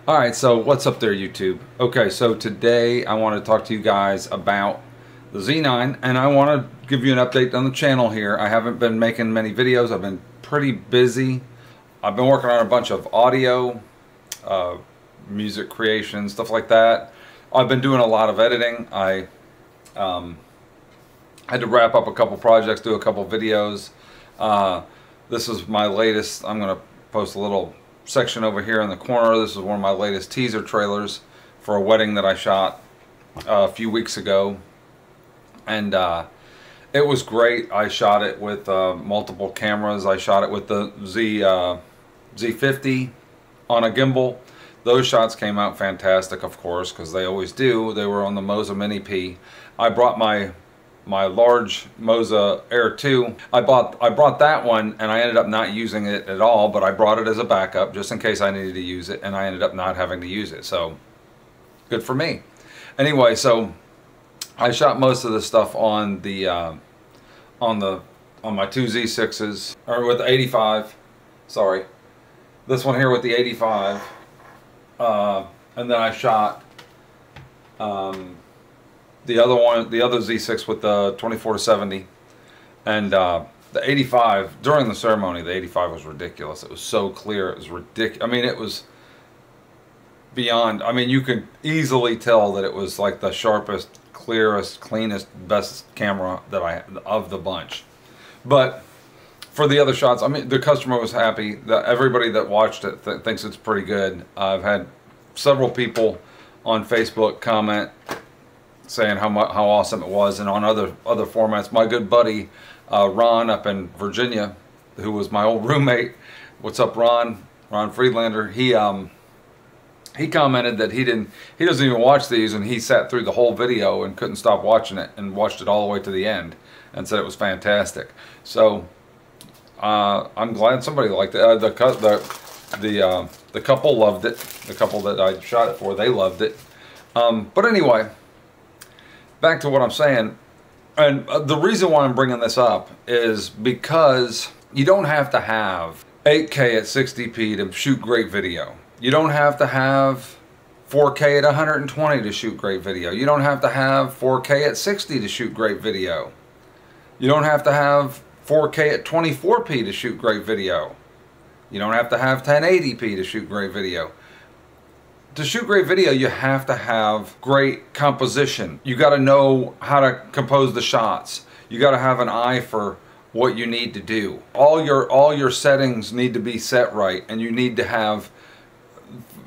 Alright, so what's up there, YouTube? Okay, so today I want to talk to you guys about the Z9, and I want to give you an update on the channel here. I haven't been making many videos. I've been pretty busy. I've been working on a bunch of audio, music creation, stuff like that. I've been doing a lot of editing. I had to wrap up a couple projects, do a couple videos. This is my latest. I'm going to post a little section over here in the corner. This is one of my latest teaser trailers for a wedding that I shot a few weeks ago, and it was great. I shot it with multiple cameras. I shot it with the Z50 on a gimbal. Those shots came out fantastic, of course, because they always do. They were on the Moza Mini P. I brought my large Moza Air 2. I brought that one, and I ended up not using it at all, but I brought it as a backup just in case I needed to use it, and I ended up not having to use it, so good for me. Anyway, so I shot most of the stuff on the on my two Z6s, or with the 85. Sorry, this one here with the 85, and then I shot the other one, the other Z6 with the 24-70, and the 85 during the ceremony. The 85 was ridiculous. It was so clear. It was ridiculous. I mean, it was beyond. I mean, you could easily tell that it was like the sharpest, clearest, cleanest, best camera that I had of the bunch. But for the other shots, I mean, the customer was happy. Everybody that watched it thinks it's pretty good. I've had several people on Facebook comment saying how awesome it was, and on other formats. My good buddy Ron up in Virginia, who was my old roommate. What's up, Ron? Ron Friedlander. He commented that he doesn't even watch these, and he sat through the whole video and couldn't stop watching it, and watched it all the way to the end, and said it was fantastic. So I'm glad somebody liked it. The couple loved it. The couple that I shot it for, they loved it. But anyway, back to what I'm saying, and the reason why I'm bringing this up is because you don't have to have 8K at 60p to shoot great video. You don't have to have 4K at 120 to shoot great video. You don't have to have 4K at 60 to shoot great video. You don't have to have 4K at 24p to shoot great video. You don't have to have 1080p to shoot great video. To shoot great video, you have to have great composition. You got to know how to compose the shots. You got to have an eye for what you need to do. All your settings need to be set right, and you need to have,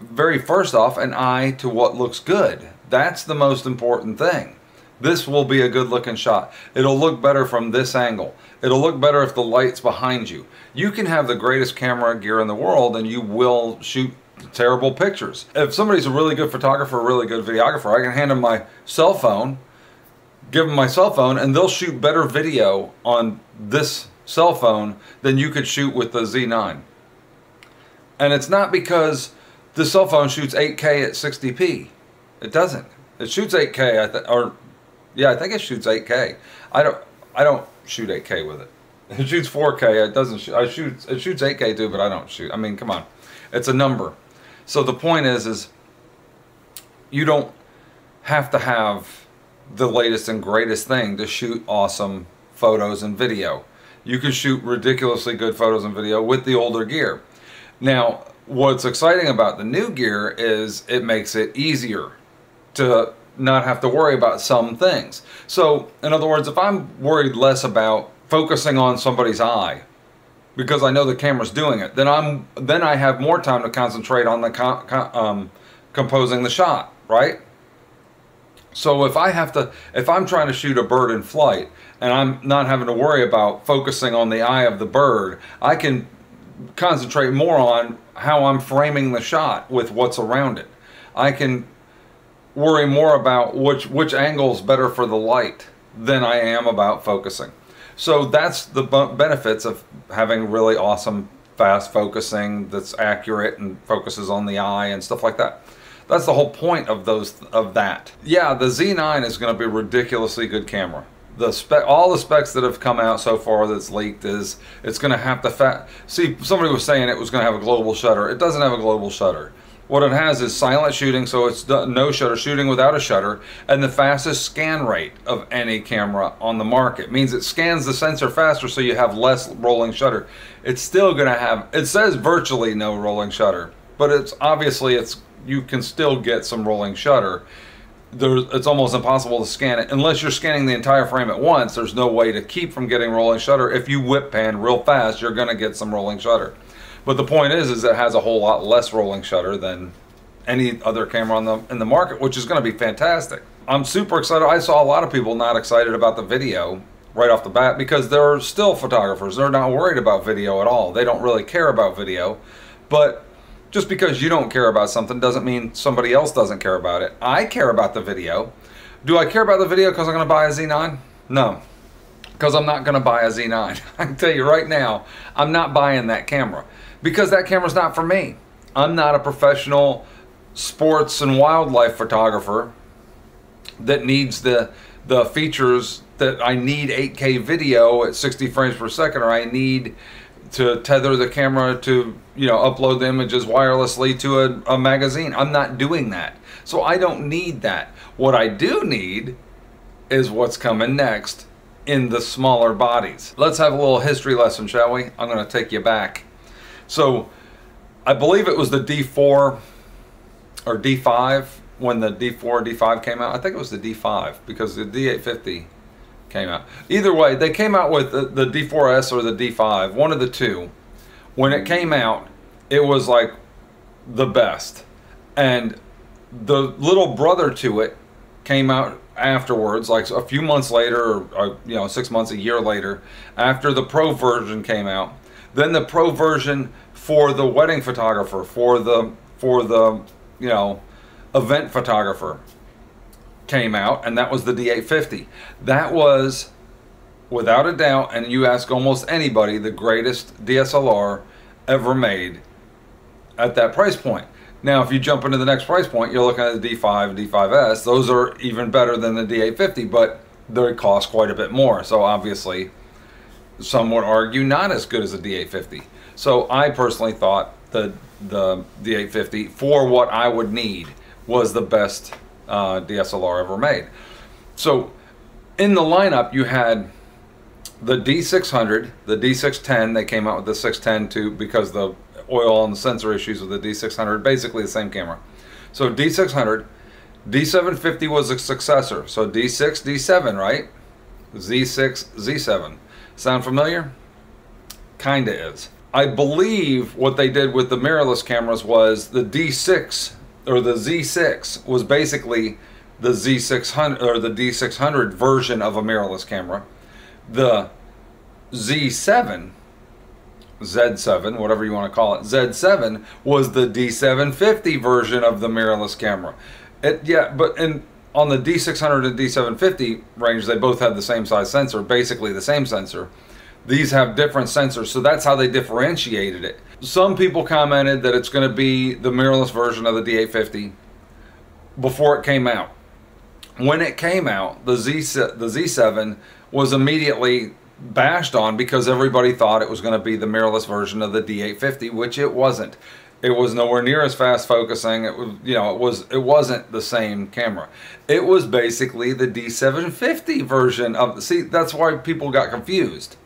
very first off, an eye to what looks good. That's the most important thing. This will be a good looking shot. It'll look better from this angle. It'll look better if the light's behind you. You can have the greatest camera gear in the world, and you will shoot terrible pictures. If somebody's a really good photographer, a really good videographer, I can hand them my cell phone, give them my cell phone, and they'll shoot better video on this cell phone than you could shoot with the Z9. And it's not because the cell phone shoots 8K at 60p. It doesn't. It shoots 8K, I think it shoots 8K. I don't shoot 8K with it. It shoots 4K. It doesn't shoot. It shoots 8K too, but I don't shoot. I mean, come on. It's a number. So the point is you don't have to have the latest and greatest thing to shoot awesome photos and video. You can shoot ridiculously good photos and video with the older gear. Now, what's exciting about the new gear is it makes it easier to not have to worry about some things. So, in other words, if I'm worried less about focusing on somebody's eye, because I know the camera's doing it, then I have more time to concentrate on the composing the shot, right? So if I'm trying to shoot a bird in flight, and I'm not having to worry about focusing on the eye of the bird, I can concentrate more on how I'm framing the shot with what's around it. I can worry more about which angle's better for the light than I am about focusing. So that's the benefits of having really awesome fast focusing that's accurate and focuses on the eye and stuff like that. That's the whole point of that. Yeah, the Z9 is going to be a ridiculously good camera. All the specs that have come out so far that's leaked is it's going to have see, somebody was saying it was going to have a global shutter. It doesn't have a global shutter. What it has is silent shooting, so it's no shutter, shooting without a shutter, and the fastest scan rate of any camera on the market. It means it scans the sensor faster, so you have less rolling shutter. It's still going to have, it says virtually no rolling shutter, but it's obviously, you can still get some rolling shutter. It's almost impossible to scan it unless you're scanning the entire frame at once. There's no way to keep from getting rolling shutter. If you whip pan real fast, you're going to get some rolling shutter. But the point is it has a whole lot less rolling shutter than any other camera in the market, which is going to be fantastic. I'm super excited. I saw a lot of people not excited about the video right off the bat because they're still photographers. They're not worried about video at all. They don't really care about video. But just because you don't care about something doesn't mean somebody else doesn't care about it. I care about the video. Do I care about the video because I'm going to buy a Z9? No, because I'm not going to buy a Z9. I can tell you right now, I'm not buying that camera because that camera's not for me. I'm not a professional sports and wildlife photographer that needs the features that I need 8K video at 60 frames per second, or I need to tether the camera to, you know, upload the images wirelessly to a magazine. I'm not doing that. So I don't need that. What I do need is what's coming next in the smaller bodies. Let's have a little history lesson, shall we? I'm going to take you back. So I believe it was the D4 or D5 when the D4, D5 came out. I think it was the D5 because the D850 came out. Either way, they came out with the D4S or the D5, one of the two. When it came out, it was like the best. And the little brother to it came out afterwards, like a few months later, or you know, 6 months, a year later, after the Pro version came out. Then the Pro version for the wedding photographer, for the you know, event photographer came out, and that was the D850. That was, without a doubt, and you ask almost anybody, the greatest DSLR ever made at that price point. Now, if you jump into the next price point, you're looking at the D5, D5S. Those are even better than the D850, but they cost quite a bit more. So obviously, some would argue not as good as the D850. So I personally thought the D850, for what I would need, was the best DSLR ever made. So in the lineup, you had the D600, the D610. They came out with the 610 too because the oil and the sensor issues with the D600, basically the same camera. So D600, D750 was a successor. So D6, D7, right? Z6, Z7. Sound familiar? Kinda is. I believe what they did with the mirrorless cameras was the D6 or the Z6 was basically the Z600 or the D600 version of a mirrorless camera. The Z7, Z7, whatever you want to call it, Z7 was the D750 version of the mirrorless camera. Yeah, but on the D600 and D750 range, they both had the same size sensor, basically the same sensor. These have different sensors, so that's how they differentiated it. Some people commented that it's going to be the mirrorless version of the D850 before it came out. When it came out, the Z7 was immediately bashed on because everybody thought it was going to be the mirrorless version of the D850, which it wasn't. It was nowhere near as fast focusing. It was, you know, it wasn't the same camera. It was basically the D750 version of the. See, that's why people got confused.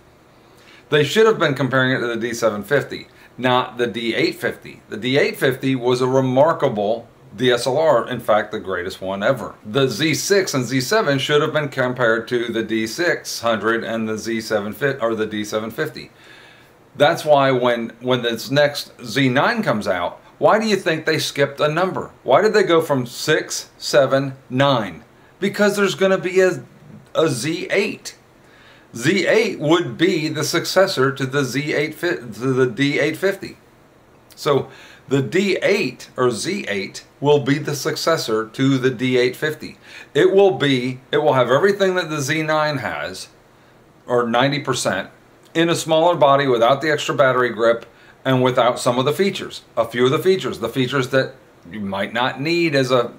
They should have been comparing it to the D750, not the D850. The D850 was a remarkable DSLR, in fact, the greatest one ever. The Z6 and Z7 should have been compared to the D600 and the Z750 or the D750. That's why when this next Z9 comes out, why do you think they skipped a number? Why did they go from 6, 7, 9? Because there's going to be a Z8. Z8 would be the successor to the D850. So the D8 or Z8 will be the successor to the D850. It will have everything that the Z9 has, or 90%, in a smaller body without the extra battery grip and without some of the features. A few of the features that you might not need as a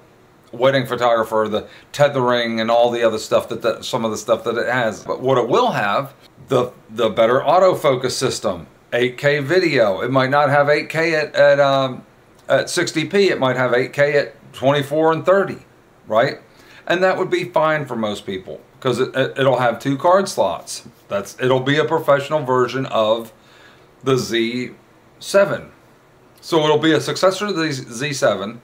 wedding photographer, the tethering and all the other stuff some of the stuff that it has. But what it will have, the better autofocus system, 8K video. It might not have 8K at 60p, it might have 8K at 24 and 30, right? And that would be fine for most people because it'll have 2 card slots. It'll be a professional version of the Z7. So it'll be a successor to the Z7,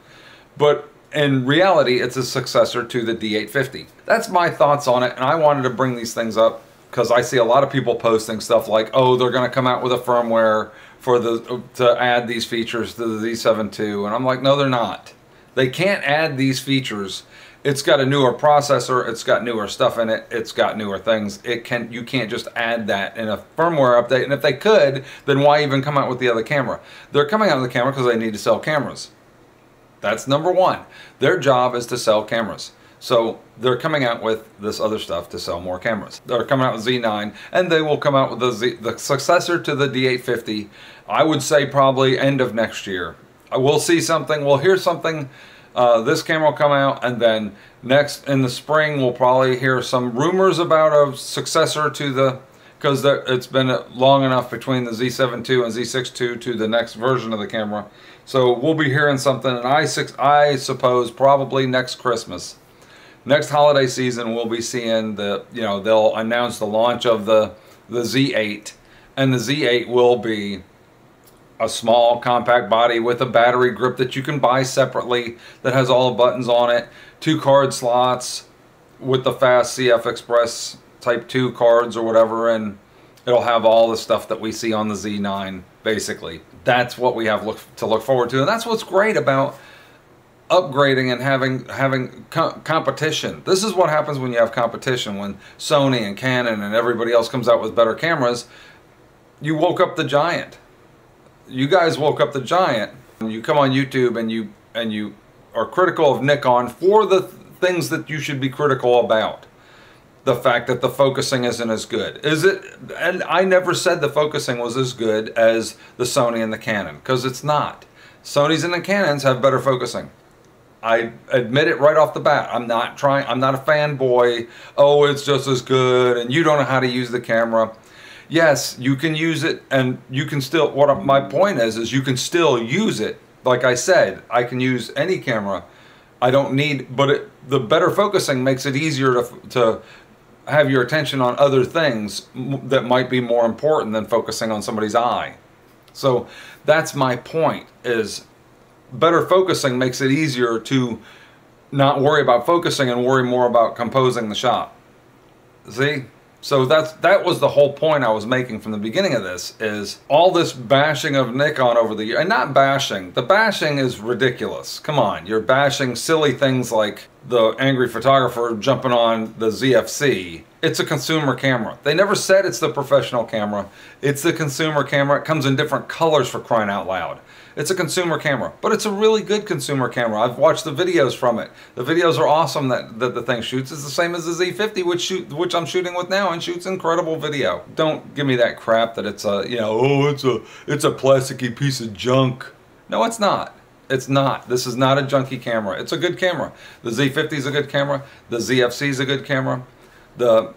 but in reality, it's a successor to the D850. That's my thoughts on it, and I wanted to bring these things up because I see a lot of people posting stuff like, oh, they're going to come out with a firmware for to add these features to the Z7 II, and I'm like, no, they're not. They can't add these features. It's got a newer processor, it's got newer stuff in it, it's got newer things. You can't just add that in a firmware update, and if they could, then why even come out with the other camera? They're coming out with the camera because they need to sell cameras. That's number one. Their job is to sell cameras. So they're coming out with this other stuff to sell more cameras. They're coming out with Z9, and they will come out with the successor to the D850, I would say probably end of next year. We'll see something, we'll hear something. This camera will come out, and then next in the spring we'll probably hear some rumors about a successor to the, because it's been long enough between the Z7 II and Z6 II to the next version of the camera. So we'll be hearing something, and I suppose probably next Christmas. Next holiday season we'll be seeing they'll announce the launch of the Z8, and the Z8 will be a small compact body with a battery grip that you can buy separately that has all the buttons on it, 2 card slots with the fast CF Express Type 2 cards or whatever, and it'll have all the stuff that we see on the Z9 basically. That's what we have to look forward to, and that's what's great about upgrading and having competition. This is what happens when you have competition, when Sony and Canon and everybody else comes out with better cameras. You woke up the giant. You guys woke up the giant. You come on YouTube and you are critical of Nikon for the things that you should be critical about. The fact that the focusing isn't as good. Is it? And I never said the focusing was as good as the Sony and the Canon, because it's not. Sonys and the Canons have better focusing. I admit it right off the bat. I'm not a fanboy. Oh, it's just as good and you don't know how to use the camera. Yes, you can use it, and you can still, my point is you can still use it. Like I said, I can use any camera. I don't need, but the better focusing makes it easier to have your attention on other things that might be more important than focusing on somebody's eye. So that's my point, is better focusing makes it easier to not worry about focusing and worry more about composing the shot. See? So that was the whole point I was making from the beginning of this, is all this bashing of Nikon over the years, and not bashing. The bashing is ridiculous. Come on, you're bashing silly things like the angry photographer jumping on the ZFC. It's a consumer camera. They never said it's the professional camera. It's the consumer camera. It comes in different colors, for crying out loud. It's a consumer camera, but it's a really good consumer camera. I've watched the videos from it. The videos are awesome that the thing shoots. It's the same as the Z50, which I'm shooting with now, and shoots incredible video. Don't give me that crap that it's a, oh, it's a plasticky piece of junk. No, it's not. It's not. This is not a junky camera. It's a good camera. The Z50 is a good camera. The ZFC is a good camera. The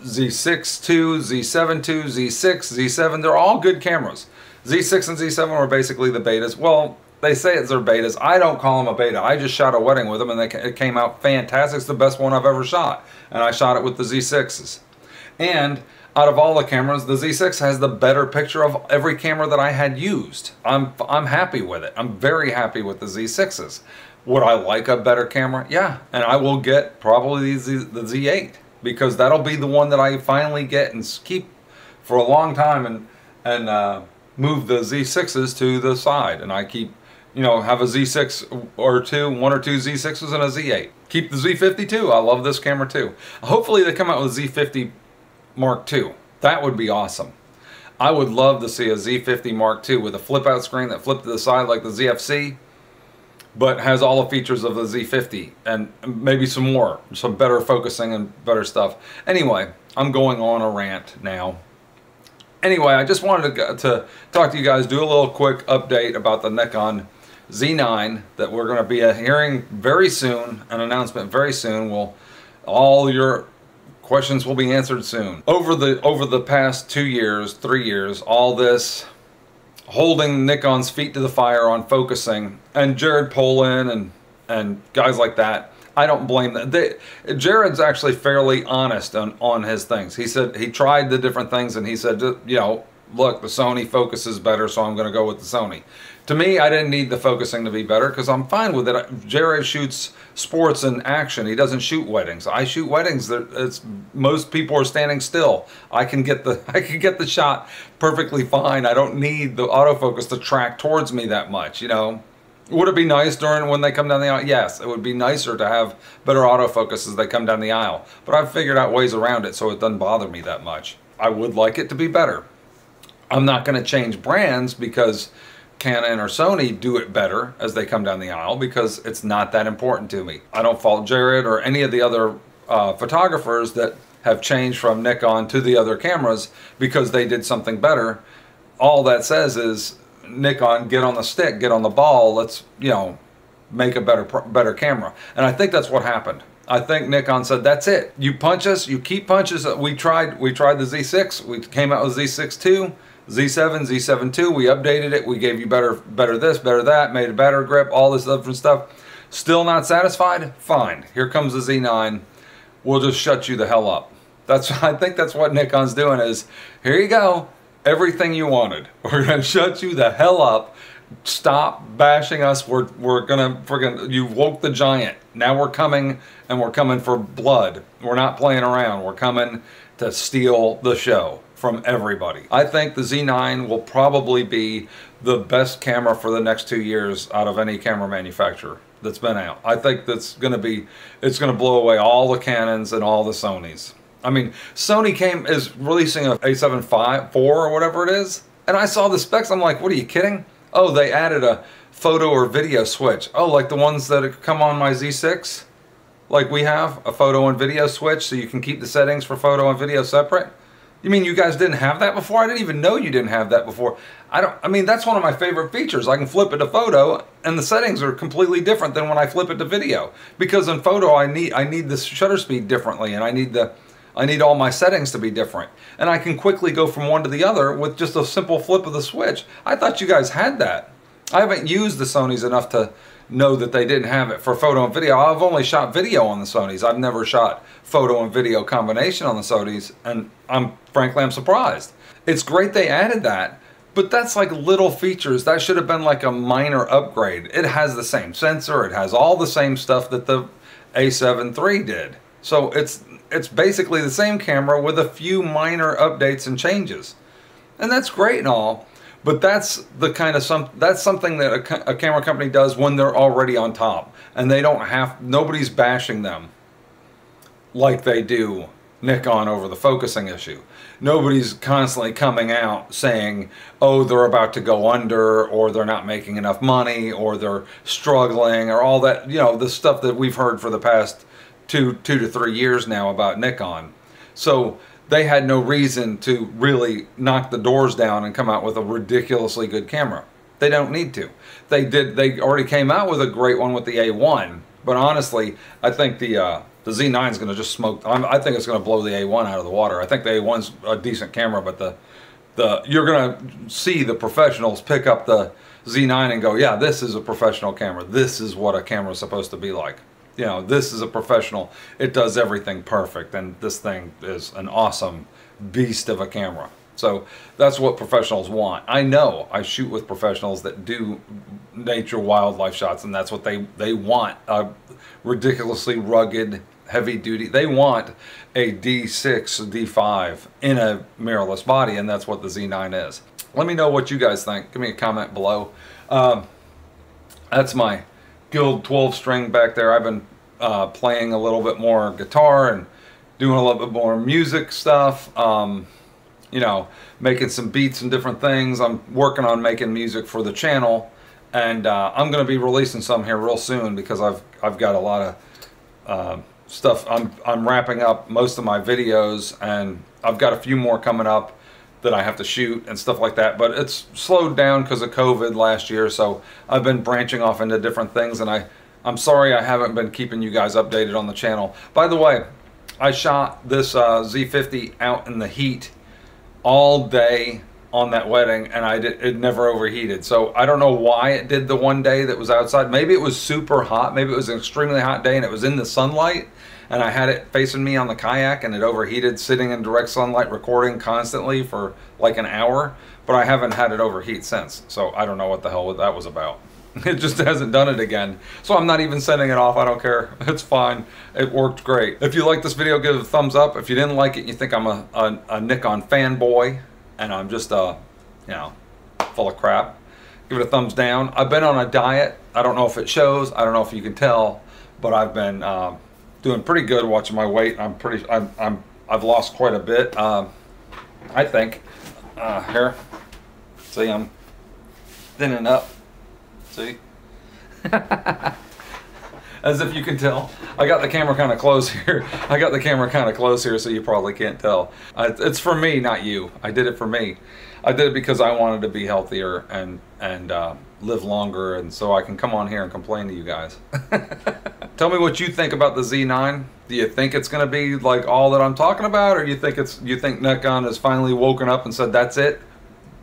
Z6 II, Z7 II, Z6, Z7, they're all good cameras. Z6 and Z7 were basically the betas. Well, they say it's their betas. I don't call them a beta. I just shot a wedding with them, and it came out fantastic. It's the best one I've ever shot. And I shot it with the Z6s. And out of all the cameras, the Z6 has the better picture of every camera that I had used. I'm happy with it. I'm very happy with the Z6s. Would I like a better camera? Yeah. And I will get probably the Z8, because that'll be the one that I finally get and keep for a long time, and move the Z6s to the side, and I keep, have a Z6 or one or two Z6s and a Z8. Keep the Z50 too. I love this camera too. Hopefully they come out with Z50 Mark II. That would be awesome. I would love to see a Z50 Mark II with a flip out screen that flipped to the side like the ZFC, but has all the features of the Z50 and maybe some better focusing and better stuff. Anyway, I'm going on a rant now. Anyway, I just wanted to talk to you guys, do a little quick update about the Nikon Z9 that we're going to be hearing very soon, an announcement very soon. All your questions will be answered soon. Over the past 2 years, 3 years, all this holding Nikon's feet to the fire on focusing, and Jared Polin and guys like that. I don't blame them. Jared's actually fairly honest on his things. He said he tried the different things, and he said, you know, look, the Sony focus is better, so I'm going to go with the Sony. To me, I didn't need the focusing to be better because I'm fine with it. Jared shoots sports and action. He doesn't shoot weddings. I shoot weddings. Most people are standing still. I can get the shot perfectly fine. I don't need the autofocus to track towards me that much, you know. Would it be nice when they come down the aisle? Yes, it would be nicer to have better autofocus as they come down the aisle. But I've figured out ways around it so it doesn't bother me that much. I would like it to be better. I'm not going to change brands because Canon or Sony do it better as they come down the aisle, because it's not that important to me. I don't fault Jared or any of the other photographers that have changed from Nikon to the other cameras because they did something better. All that says is, Nikon, get on the stick, get on the ball, let's, you know, make a better camera. And I think that's what happened. I think Nikon said, that's it. You punch us, you keep punches. We tried the Z6, we came out with Z6 II, Z7, Z7 II, we updated it, we gave you better this, better that, made a better grip, all this different stuff. Still not satisfied? Fine. Here comes the Z9. We'll just shut you the hell up. I think that's what Nikon's doing is, here you go. Everything you wanted. We're gonna shut you the hell up. Stop bashing us. We're gonna you woke the giant. Now we're coming, and we're coming for blood. We're not playing around. We're coming to steal the show from everybody. I think the Z9 will probably be the best camera for the next 2 years out of any camera manufacturer that's been out. I think it's gonna blow away all the Canons and all the Sonys. I mean, Sony is releasing a A7 IV or whatever it is, and I saw the specs. I'm like, what, are you kidding? Oh, they added a photo or video switch. Oh, like the ones that come on my Z6? Like we have a photo and video switch, so you can keep the settings for photo and video separate? You mean you guys didn't have that before? I didn't even know you didn't have that before. I mean, that's one of my favorite features. I can flip it to photo, and the settings are completely different than when I flip it to video. Because in photo, I need the shutter speed differently, and I need all my settings to be different. And I can quickly go from one to the other with just a simple flip of the switch. I thought you guys had that. I haven't used the Sonys enough to know that they didn't have it for photo and video. I've only shot video on the Sonys. I've never shot photo and video combination on the Sonys, and frankly, I'm surprised. It's great they added that, but that's like little features. That should have been like a minor upgrade. It has the same sensor. It has all the same stuff that the A7 III did. So it's basically the same camera with a few minor updates and changes. And that's great and all, but that's the kind of that's something that a camera company does when they're already on top, and they don't have, nobody's bashing them like they do Nikon over the focusing issue. Nobody's constantly coming out saying, oh, they're about to go under, or they're not making enough money, or they're struggling, or all that, you know, the stuff that we've heard for the past two to 3 years now about Nikon. So they had no reason to really knock the doors down and come out with a ridiculously good camera. They don't need to. They already came out with a great one with the A1, but honestly, I think the Z9 is going to just smoke. I think it's going to blow the A1 out of the water. I think the A1's a decent camera, but you're going to see the professionals pick up the Z9 and go, yeah, this is a professional camera. This is what a camera is supposed to be like. You know, this is a professional. It does everything perfect, and this thing is an awesome beast of a camera. So that's what professionals want. I know I shoot with professionals that do nature wildlife shots, and that's what they want. A ridiculously rugged, heavy duty. They want a D6, D5 in a mirrorless body, and that's what the Z9 is. Let me know what you guys think. Give me a comment below. That's my Guild 12 string back there. I've been playing a little bit more guitar and doing a little bit more music stuff. You know, making some beats and different things. I'm working on making music for the channel, and I'm going to be releasing some here real soon because I've got a lot of stuff. I'm wrapping up most of my videos, and I've got a few more coming up that I have to shoot and stuff like that, but it's slowed down because of COVID last year, so I've been branching off into different things, and I'm sorry I haven't been keeping you guys updated on the channel. By the way, I shot this Z50 out in the heat all day on that wedding, and it never overheated. So I don't know why it did the one day that was outside. Maybe it was super hot. Maybe it was an extremely hot day and it was in the sunlight, and I had it facing me on the kayak and it overheated sitting in direct sunlight recording constantly for like an hour. But I haven't had it overheat since. So I don't know what the hell that was about. It just hasn't done it again. So I'm not even sending it off. I don't care. It's fine. It worked great. If you like this video, give it a thumbs up. If you didn't like it and you think I'm a Nikon fanboy and I'm just, you know, full of crap, give it a thumbs down. I've been on a diet. I don't know if it shows. I don't know if you can tell, but I've been doing pretty good watching my weight. I've lost quite a bit. I think. Here. See, I'm thinning up. See? As if you can tell. I got the camera kind of close here. So you probably can't tell. It's for me, not you. I did it for me. I did it because I wanted to be healthier and live longer, and so I can come on here and complain to you guys. Tell me what you think about the Z9. Do you think it's going to be like all that I'm talking about, or you think Nikon has finally woken up and said that's it?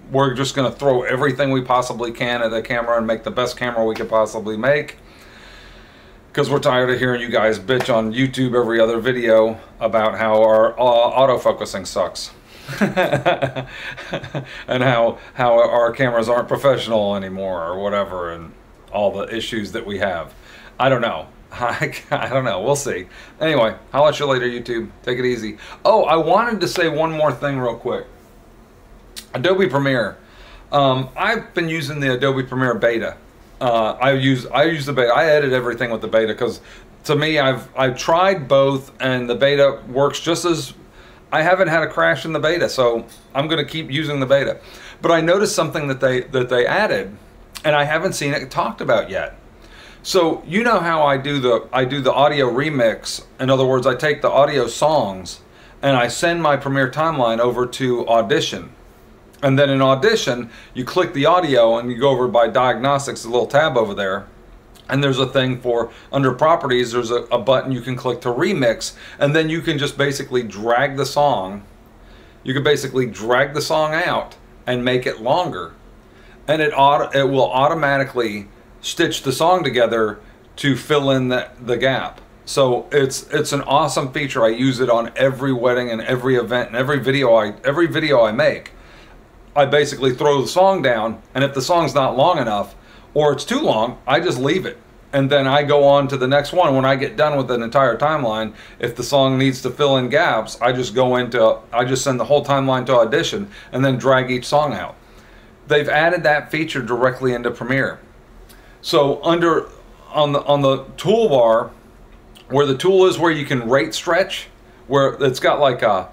We're just going to throw everything we possibly can at the camera and make the best camera we could possibly make? Because we're tired of hearing you guys bitch on YouTube every other video about how our autofocusing sucks. And how our cameras aren't professional anymore or whatever, and all the issues that we have. I don't know. I don't know. We'll see. Anyway, I'll at you later, YouTube. Take it easy. Oh, I wanted to say one more thing real quick. Adobe Premiere. I've been using the Adobe Premiere beta. I use the beta. I edit everything with the beta because, to me, I've tried both, and the beta works just as. I haven't had a crash in the beta, so I'm going to keep using the beta. But I noticed something that they added, and I haven't seen it talked about yet. So you know how I do the audio remix. In other words, I take the audio songs and I send my Premiere timeline over to Audition. And then in Audition, you click the audio and you go over by diagnostics, a little tab over there. And there's a thing for, under properties, there's a button you can click to remix. And then you can just basically drag the song. You can basically drag the song out and make it longer. And it will automatically stitch the song together to fill in the gap. So it's an awesome feature. I use it on every wedding and every event and every video I make. I basically throw the song down, and if the song's not long enough or it's too long, I just leave it. And then I go on to the next one. When I get done with an entire timeline, if the song needs to fill in gaps, I just send the whole timeline to Audition and then drag each song out. They've added that feature directly into Premiere. So on the toolbar, where the tool is where you can rate stretch, where it's got like a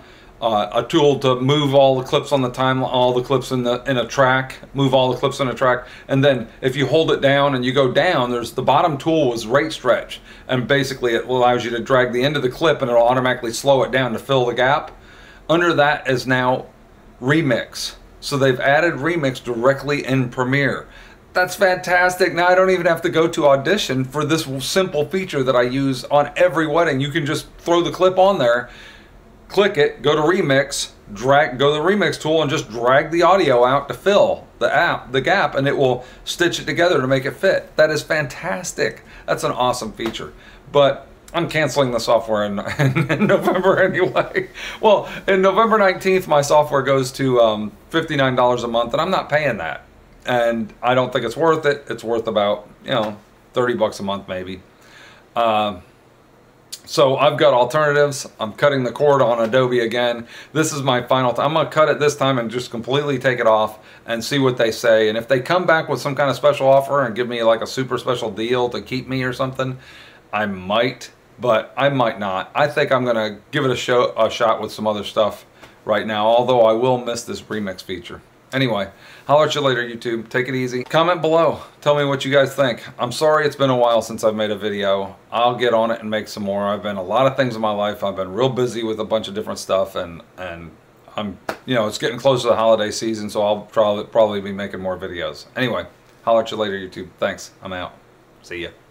tool to move all the clips on the timeline, all the clips in a track, move all the clips in a track, and then if you hold it down and you go down, there's the bottom tool is rate stretch, and basically it allows you to drag the end of the clip and it'll automatically slow it down to fill the gap. Under that is now remix. So they've added remix directly in Premiere. That's fantastic. Now I don't even have to go to Audition for this simple feature that I use on every wedding. You can just throw the clip on there, click it, go to remix, go to the remix tool and just drag the audio out to fill the gap, and it will stitch it together to make it fit. That is fantastic. That's an awesome feature. But I'm canceling the software in November anyway. Well, in November 19th, my software goes to $59 a month, and I'm not paying that. And I don't think it's worth it. It's worth about, 30 bucks a month maybe. So I've got alternatives. I'm cutting the cord on Adobe again. This is my final time. I'm going to cut it this time and just completely take it off and see what they say. And if they come back with some kind of special offer and give me like a super special deal to keep me or something, I might, but I might not. I think I'm going to give it a shot with some other stuff right now, although I will miss this remix feature. Anyway, holler at you later, YouTube. Take it easy. Comment below. Tell me what you guys think. I'm sorry it's been a while since I've made a video. I'll get on it and make some more. I've been a lot of things in my life. I've been real busy with a bunch of different stuff, and I'm, it's getting close to the holiday season, so I'll probably be making more videos. Anyway, holler at you later, YouTube. Thanks. I'm out. See ya.